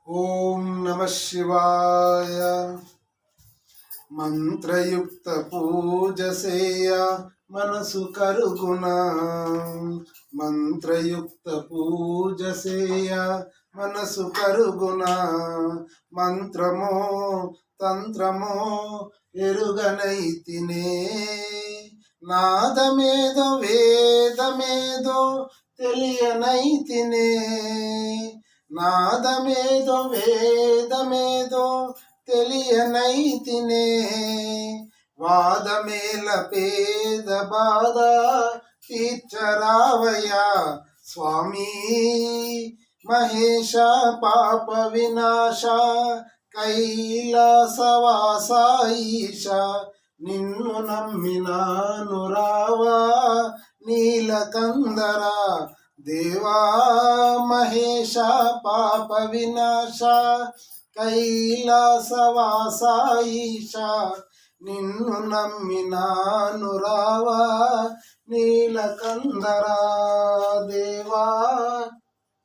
ఓం నమ శివాయ. మంత్రయుక్త పూజ సేయ మనసు కరుగున. మంత్రయుక్త పూజ సేయ మనసు కరుగున. మంత్రమో తంత్రమో ఎరుగనైతినే. నాదమేదో వేదమేదో తెలియనైతినే. నాదమేదో వేదమేదో తెలియనైతినే. వాదమేల పేద బాధ తీర్చరావయ్యా స్వామి. మహేశ పాప వినాశ కైలాసవాస ఈశ. నిన్ను నమ్మినాను రావా నీలకందరా దేవా. మహేశ పాప వినాశ కైలాసవాస ఈశ. నిన్ను నమ్మినాను రావా నీలకందరా దేవా.